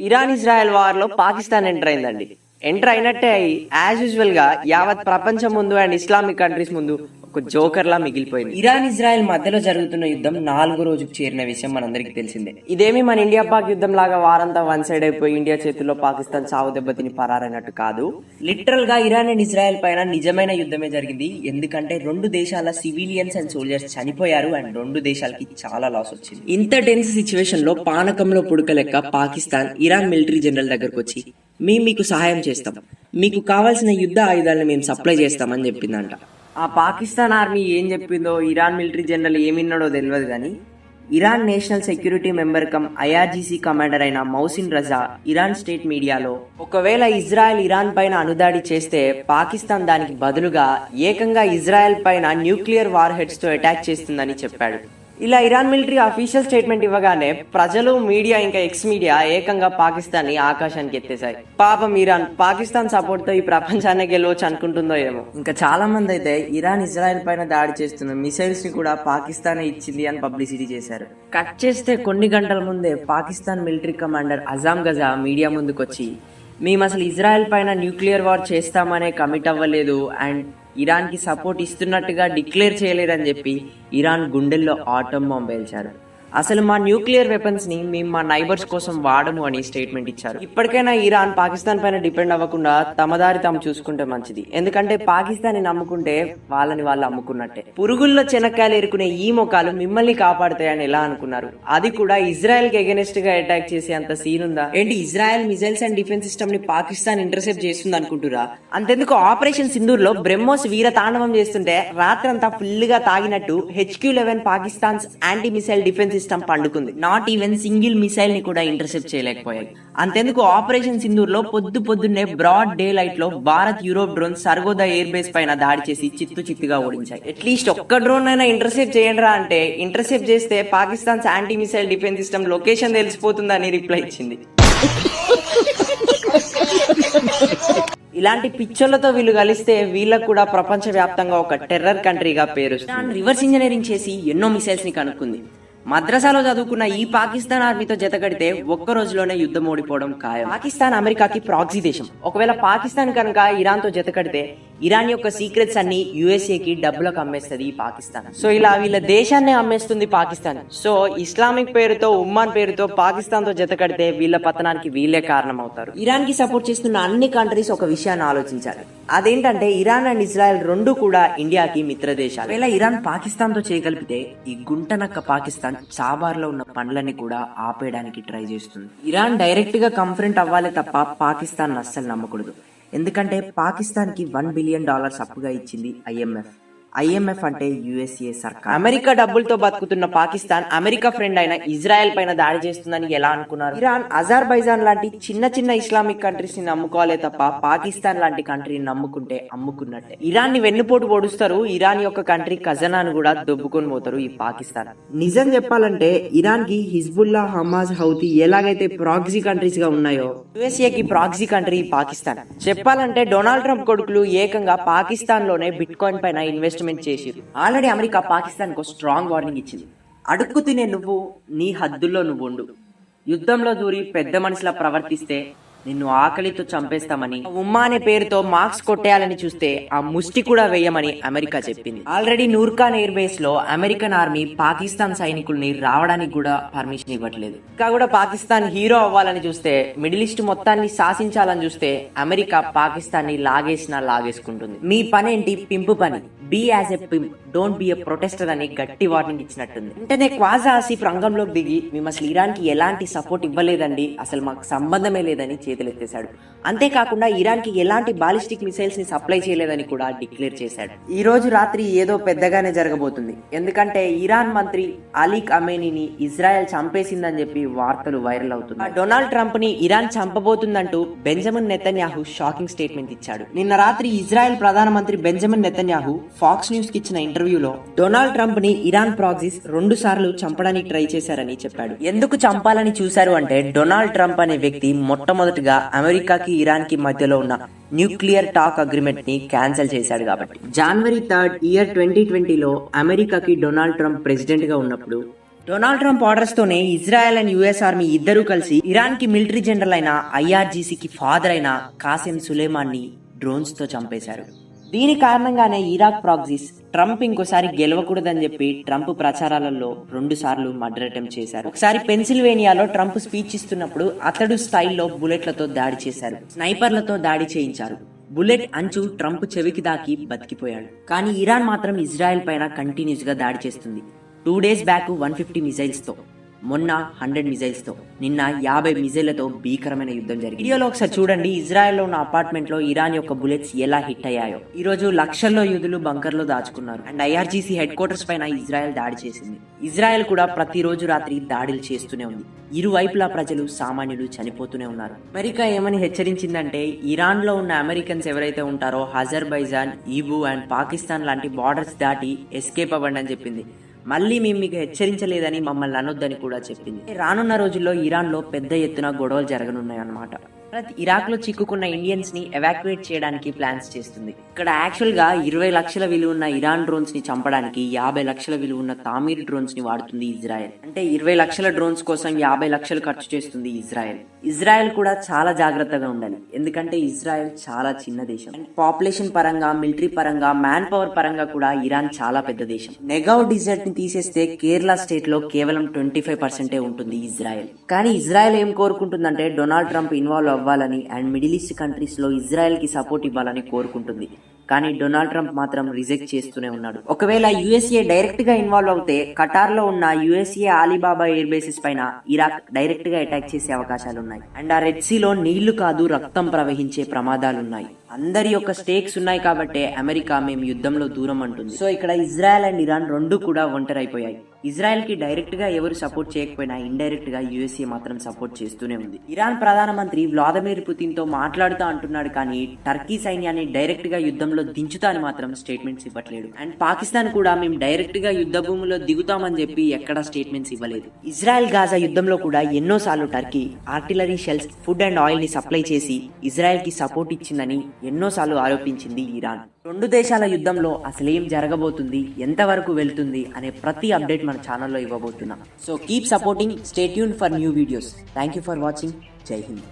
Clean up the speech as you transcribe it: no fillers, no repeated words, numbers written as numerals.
Iran Israel war లో Pakistan enter అయిందండి. Enter అయినట్టే అయి యాజ్ యూజువల్ గా యావత్ ప్రపంచం ముందు అండ్ ఇస్లామిక్ కంట్రీస్ ముందు ఒక జోకర్ లా మిగిలిపోయింది. ఇరాన్ ఇజ్రాయెల్ మధ్యలో జరుగుతున్న యుద్ధం 4వ రోజుకు చేరిన విషయం మనందరికీ తెలిసిందే. ఇదేమి మన ఇండియా పాక్ యుద్ధం లాగా వారంతా వన్ సైడ్ అయిపోయి ఇండియా చేతుల్లో పాకిస్తాన్ చావు దెబ్బతిని పరారైనట్టు కాదు. లిటరల్ గా ఇరాన్ అండ్ ఇజ్రాయెల్ పైన నిజమైన యుద్ధమే జరిగింది. ఎందుకంటే రెండు దేశాల సివిలియన్స్ అండ్ సోల్జర్స్ చనిపోయారు అండ్ రెండు దేశాలకి చాలా లాస్ వచ్చింది. ఇంత టెన్స్ సిచ్యువేషన్ లో పానకంలో పుడక లెక్క పాకిస్తాన్ ఇరాన్ మిలిటరీ జనరల్ దగ్గరకు వచ్చి మీకు సహాయం చేస్తాం, మీకు కావాల్సిన యుద్ధ ఆయుధాలను మేము సప్లై చేస్తామని చెప్పిందంట. ఆ పాకిస్తాన్ ఆర్మీ ఏం చెప్పిందో ఇరాన్ మిలిటరీ జనరల్ ఏమిన్నాడో తెలియదు కానీ Iran national security member come IRGC commander అయిన మౌసిన్ రజా ఇరాన్ స్టేట్ మీడియాలో ఒకవేళ ఇజ్రాయెల్ ఇరాన్ పైన అనుదాడి చేస్తే పాకిస్తాన్ దానికి బదులుగా ఏకంగా ఇజ్రాయెల్ పైన న్యూక్లియర్ వార్ హెడ్స్ తో అటాక్ చేస్తుందని చెప్పాడు. ఇలా ఇరాన్ మిలిటరీ అఫీషియల్ స్టేట్మెంట్ ఇవ్వగానే ప్రజలు, మీడియా, ఇంకా ఎక్స్ మీడియా ఏకంగా పాకిస్తాన్ ని ఆకాశానికి ఎత్తేశాయి. పాపం ఇరాన్ పాకిస్తాన్ సపోర్ట్ తో ఈ ప్రపంచాన్ని గెలవచ్చు అనుకుంటుందో ఏమో. ఇంకా చాలా మంది అయితే ఇరాన్ ఇజ్రాయెల్ పైన దాడి చేస్తున్న మిసైల్స్ ని కూడా పాకిస్తాన్ ఇచ్చింది అని పబ్లిసిటీ చేశారు. కట్ చేస్తే కొన్ని గంటల ముందే Pakistan military commander Azam Gaza media ముందుకొచ్చి మేము అసలు ఇజ్రాయెల్ పైన న్యూక్లియర్ వార్ చేస్తామనే కమిట్ అవ్వలేదు అండ్ ఇరాన్ కి సపోర్ట్ ఇస్తున్నట్టుగా డిక్లేర్ చేయలేదని చెప్పి ఇరాన్ గుండెల్లో ఆటం బాంబు పేల్చారు. అసలు మా న్యూక్లియర్ వెపన్స్ ని మేము మా నైబర్స్ కోసం వాడము అని స్టేట్మెంట్ ఇచ్చారు. ఇప్పటికైనా ఇరాన్ పాకిస్తాన్ పైన డిపెండ్ అవ్వకుండా తమ దారి తాము చూసుకుంటే మంచిది. ఎందుకంటే పాకిస్తాన్ ని నమ్ముకుంటే వాళ్ళని వాళ్ళు అమ్ముకున్నట్టే. పురుగుల్లో చెనక్కాయలు ఎరుకునే ఈ మొక్కలు మిమ్మల్ని కాపాడుతాయని ఎలా అనుకున్నారు? అది కూడా ఇజ్రాయెల్ కి ఎగెనెస్ట్ గా అటాక్ చేసే అంత సీన్ ఉందా ఏంటి? Israel missiles and defence system ని పాకిస్తాన్ ఇంటర్సెప్ట్ చేస్తుంది అనుకుంటురా? అంతెందుకు ఆపరేషన్ సింధూర్ లో బ్రహ్మోస్ వీర తాండవం చేస్తుంటే రాత్రంతా ఫుల్ గా తాగినట్టు HQ-11 Pakistan anti missile defence system పండుకుంది. నాట్ ఈవెన్ సింగిల్ మిసైల్ ని కూడా ఇంటర్సెప్ట్ చేయలేకపోయాయి. అంతెందుకు ఆపరేషన్ సింధూర్ లో పొద్దున్నే బ్రాడ్ డే లైట్ లో Bharat Europe drone Sargodha air base పైన దాడి చేసి చిత్తుగా ఓడించాయి. అట్లీస్ట్ ఒక్క డ్రోన్ అయినా ఇంటర్సెప్ట్ చేయండిరా అంటే ఇంటర్సెప్ట్ చేస్తే Pakistan anti missile defence system location తెలిసిపోతుందని రిప్లై ఇచ్చింది. ఇలాంటి పిచ్చోళ్లతో వీళ్ళు కలిస్తే వీళ్ళకు కూడా ప్రపంచ వ్యాప్తంగా ఒక టెర్రర్ కంట్రీగా పేరు. రివర్స్ ఇంజనీరింగ్ చేసి ఎన్నో మిసైల్స్ ని కనుక్కుంది. మద్రసాలో చదువుకున్న ఈ పాకిస్తాన్ ఆర్మీతో జతకడితే ఒక్క రోజులోనే యుద్ధం ఓడిపోవడం ఖాయం. పాకిస్తాన్ అమెరికాకి ప్రాక్సీ దేశం. ఒకవేళ పాకిస్తాన్ కనుక ఇరాన్ తో జతకడితే ఇరాన్ యొక్క సీక్రెట్స్ అన్ని USA కి డబ్బులకు అమ్మేస్తుంది ఈ పాకిస్తాన్. సో ఇలా వీళ్ళ దేశాన్ని అమ్మేస్తుంది పాకిస్తాన్. సో ఇస్లామిక్ పేరుతో, ఉమ్మాన్ పేరుతో పాకిస్తాన్ తో జతకడితే వీళ్ళ పతనానికి వీళ్ళే కారణం అవుతారు. ఇరాన్ కి సపోర్ట్ చేస్తున్న అన్ని కంట్రీస్ ఒక విషయాన్ని ఆలోచించాలి. అదేంటంటే ఇరాన్ అండ్ ఇజ్రాయెల్ రెండు కూడా ఇండియాకి మిత్ర దేశాలు. ఒకవేళ ఇరాన్ పాకిస్తాన్ తో చేయగలిపితే ఈ గుంటనక్క పాకిస్తాన్ చాబార్లో ఉన్న పనులని కూడా ఆపేయడానికి ట్రై చేస్తుంది. ఇరాన్ డైరెక్ట్ గా కంఫరెంట్ అవ్వాలి తప్ప పాకిస్తాన్ అస్సలు నమ్మకూడదు. ఎందుకంటే పాకిస్తాన్ కి $1 బిలియన్ అప్పుగా ఇచ్చింది IMF అంటే USA సర్కార్. అమెరికా డబ్బులతో బతుకుతున్న పాకిస్తాన్ అమెరికా ఫ్రెండ్ అయిన ఇజ్రాయెల్ పైన దాడి చేస్తుందని ఎలా అనుకున్నారు? ఇరాన్, అజర్బైజాన్ లాంటి చిన్న ఇస్లామిక్ కంట్రీస్ ని నమ్ముకోవాలే తప్ప పాకిస్తాన్ లాంటి కంట్రీని నమ్ముకుంటే అమ్ముకున్నట్టే. ఇరాన్ ని వెన్నుపోటు పొడుస్తారు. ఇరాన్ యొక్క కంట్రీ ఖజానాను కూడా దొబ్బుకొని పోతారు ఈ పాకిస్తాన్. నిజం చెప్పాలంటే ఇరాన్ కి హిజ్బుల్లా, హమాజ్, హౌతీ ఎలాగైతే ప్రాక్సీ కంట్రీస్ గా ఉన్నాయో USA కి ప్రాక్సీ కంట్రీ పాకిస్తాన్. చెప్పాలంటే డొనాల్డ్ ట్రంప్ కొడుకులు ఏకంగా పాకిస్తాన్ లోనే బిట్ కాయిన్ పైన ఇన్వెస్ట్మెంట్ చేసిరు. ఆల్రెడీ అమెరికా పాకిస్తాన్ కు స్ట్రాంగ్ వార్నింగ్ ఇచ్చింది. అడుక్కు తినే నువ్వు నీ హద్దుల్లో నువ్వు ఉండు. యుద్ధంలో దూరి పెద్ద మనిషిలా ప్రవర్తిస్తే నిన్ను ఆకలితో చంపేస్తామని, ఉమ్మా అనే పేరుతో మార్క్స్ కొట్టేయాలని చూస్తే ఆ ముష్టి కూడా వేయమని అమెరికా చెప్పింది. ఆల్రెడీ నూర్ఖాన్ ఎయిర్ బేస్ లో అమెరికన్ ఆర్మీ పాకిస్తాన్ సైనికుల్ని రావడానికి కూడా పర్మిషన్ ఇవ్వట్లేదు. ఇంకా కూడా పాకిస్తాన్ హీరో అవ్వాలని చూస్తే, మిడిల్ ఈస్ట్ మొత్తాన్ని శాసించాలని చూస్తే అమెరికా పాకిస్తాన్ ని లాగేసుకుంటుంది. మీ పనేంటి? పింపు పని. Be as a pimp, don't be a protester అని గట్టి వార్నింగ్ ఇచ్చినట్టుంది. వెంటనే క్వాజా ఆసిఫ్ రంగంలోకి దిగి మేము అసలు ఇరాన్ కి ఎలాంటి సపోర్ట్ ఇవ్వలేదండి, అసలు మాకు సంబంధమే లేదని చేతులెత్తేశాడు. అంతేకాకుండా ఇరాన్ కి ఎలాంటి బాలిస్టిక్ మిసైల్స్ ని సప్లై చేయలేదని కూడా డిక్లేర్ చేశాడు. ఈ రోజు రాత్రి ఏదో పెద్దగానే జరగబోతుంది. ఎందుకంటే ఇరాన్ మంత్రి అలీ ఖమేనీని ఇజ్రాయెల్ చంపేసిందని చెప్పి వార్తలు వైరల్ అవుతున్నాయి. డొనాల్డ్ ట్రంప్ ని ఇరాన్ చంపబోతుందంటూ బెంజమిన్ నెతన్యాహు షాకింగ్ స్టేట్మెంట్ ఇచ్చాడు. నిన్న రాత్రి ఇజ్రాయెల్ ప్రధానమంత్రి బెంజమిన్ నెతన్యాహు ఫాక్స్ న్యూస్ కి ఇచ్చిన ఇంటర్వ్యూలో డొనాల్డ్ ట్రంప్ ని ఇరాన్ ప్రాక్సీస్ 2 సార్లు చంపడానికి ట్రై చేశారని చెప్పాడు. ఎందుకు చంపాలని చూశారు అంటే డొనాల్డ్ ట్రంప్ అనే వ్యక్తి మొట్టమొదటిగా అమెరికాకి ఇరాన్ కి మధ్యలో ఉన్న న్యూక్లియర్ టాక్ అగ్రిమెంట్ ని క్యాన్సిల్ చేశాడు కాబట్టి. January 3, 2020లో అమెరికాకి డొనాల్డ్ ట్రంప్ ప్రెసిడెంట్ గా ఉన్నప్పుడు డొనాల్డ్ ట్రంప్ ఆర్డర్స్ తోనే ఇజ్రాయెల్ అండ్ యుఎస్ ఆర్మీ ఇద్దరూ కలిసి ఇరాన్ కి మిలిటరీ జనరల్ అయిన ఐఆర్జీసీకి ఫాదర్ అయిన కాసిం సులేమాన్ని డ్రోన్స్ తో చంపేశారు. దీని కారణంగానే ఇరాక్ ప్రాక్సీస్ ట్రంప్ ఇంకోసారి గెలవకూడదని చెప్పి ట్రంప్ ప్రచారాలలో 2 సార్లు మర్డర్ అటెంప్ట్ చేశారు. ఒకసారి పెన్సిల్వేనియాలో ట్రంప్ స్పీచ్ ఇస్తున్నప్పుడు అతడు స్టైల్లో బుల్లెట్లతో దాడి చేశారు. స్నైపర్లతో దాడి చేయించారు. బుల్లెట్ అంచు ట్రంప్ చెవికి దాకి బతికిపోయాడు. కానీ ఇరాన్ మాత్రం ఇజ్రాయెల్ పైన కంటిన్యూస్ గా దాడి చేస్తుంది. 2 days బ్యాక్ 150 మిజైల్స్ తో, మొన్న 100 మిజైల్స్ తో, నిన్న 50 మిజైళ్లతో భీకరమైన యుద్ధం జరిగింది. వీడియోలో ఒకసారి చూడండి ఇజ్రాయెల్ లో ఉన్న అపార్ట్మెంట్ లో ఇరాన్ యొక్క బుల్లెట్స్ ఎలా హిట్ అయ్యాయో. ఈ రోజు లక్షల్లో యూదులు బంకర్ లో దాచుకున్నారు అండ్ ఐఆర్జీసీ హెడ్ క్వార్టర్స్ పైన ఇజ్రాయెల్ దాడి చేసింది. ఇజ్రాయెల్ కూడా ప్రతిరోజు రాత్రి దాడులు చేస్తూనే ఉంది. ఇరువైపులా ప్రజలు సామాన్యులు చనిపోతూనే ఉన్నారు. అమెరికా ఏమని హెచ్చరించిందంటే ఇరాన్ లో ఉన్న అమెరికన్స్ ఎవరైతే ఉంటారో అజర్బైజాన్, ఈబు అండ్ పాకిస్తాన్ లాంటి బార్డర్స్ దాటి ఎస్కేప్ అవ్వండి అని చెప్పింది. మళ్ళీ మేము మీకు హెచ్చరించలేదని, మమ్మల్ని అనొద్దని కూడా చెప్పింది. రానున్న రోజుల్లో ఇరాన్ లో పెద్ద ఎత్తున గొడవలు జరగనున్నాయన్నమాట. ఇరాక్ లో చిక్కుకున్న ఇండియన్స్ ని ఎవాక్యుయేట్ చేయడానికి ప్లాన్స్ చేస్తుంది. ఇక్కడ యాక్చువల్ గా 20 లక్షల విలువ ఉన్న ఇరాన్ డ్రోన్స్ ని చంపడానికి 50 లక్షల విలువ ఉన్న తామీర్ డ్రోన్స్ ని వాడుతుంది ఇజ్రాయెల్. అంటే 20 లక్షల డ్రోన్స్ కోసం 50 లక్షలు ఖర్చు చేస్తుంది ఇజ్రాయెల్. ఇజ్రాయెల్ కూడా చాలా జాగ్రత్తగా ఉండాలి, ఎందుకంటే ఇజ్రాయెల్ చాలా చిన్న దేశం. పాపులేషన్ పరంగా, మిలిటరీ పరంగా, మ్యాన్ పవర్ పరంగా కూడా ఇరాన్ చాలా పెద్ద దేశం. నెగవ్ డిజర్ట్ ని తీసేస్తే కేరళ స్టేట్ లో కేవలం 25% ఉంటుంది ఇజ్రాయెల్. కానీ ఇజ్రాయెల్ ఏం కోరుకుంటుందంటే డొనాల్డ్ ట్రంప్ ఇన్వాల్వ్ అవ్వాలని అండ్ మిడిల్ ఈస్ట్ కంట్రీస్ లో ఇజ్రాయెల్ కి సపోర్ట్ ఇవ్వాలని కోరుకుంటుంది. కానీ డొనాల్డ్ ట్రంప్ మాత్రం రిజెక్ట్ చేస్తూనే ఉన్నాడు. ఒకవేళ యుఎస్ఏ డైరెక్ట్ గా ఇన్వాల్వ్ అవుతే ఖటార్ లో ఉన్న యుఎస్ఏ ఆలీబాబా ఎయిర్ బేసెస్ పైన ఇరాక్ డైరెక్ట్ గా అటాక్ చేసే అవకాశాలున్నాయి. అండ్ ఆ రెడ్ సీలో నీళ్లు కాదు రక్తం ప్రవహించే ప్రమాదాలున్నాయి. అందరి యొక్క స్టేక్స్ ఉన్నాయి కాబట్టి అమెరికా మేము యుద్ధంలో దూరం అంటుంది. సో ఇక్కడ ఇజ్రాయెల్ అండ్ ఇరాన్ 2 కూడా ఒంటరైపోయాయి. ఇజ్రాయెల్ కి డైరెక్ట్ గా ఎవరు సపోర్ట్ చేయకపోయినా ఇండైరెక్ట్ గా యుఎస్ఏ మాత్రం సపోర్ట్ చేస్తూనే ఉంది. ఇరాన్ ప్రధానమంత్రి వ్లాదిమిర్ పుతిన్ తో మాట్లాడుతూ అంటున్నాడు కానీ టర్కీ సైన్యాన్ని డైరెక్ట్ గా యుద్ధంలో దించుతా అని మాత్రం స్టేట్మెంట్స్ ఇవ్వట్లేడు. అండ్ పాకిస్తాన్ కూడా మేము డైరెక్ట్ గా యుద్ధ భూమిలో దిగుతామని చెప్పి ఎక్కడా స్టేట్మెంట్స్ ఇవ్వలేదు. ఇజ్రాయెల్ గాజా యుద్ధంలో కూడా ఎన్నోసార్లు Turkey artillery shells, food and oil ని సప్లై చేసి ఇజ్రాయెల్ కి సపోర్ట్ ఇచ్చిందని ఎన్నోసార్లు ఆరోపించింది ఇరాన్. 2 దేశాల యుద్ధంలో అసలేం జరగబోతుంది, ఎంతవరకు వెళ్తుంది అనే ప్రతి అప్డేట్ మన ఛానల్లో ఇవ్వబోతున్నాం. So keep supporting, stay tuned for new videos. Thank you for watching. Jai Hind.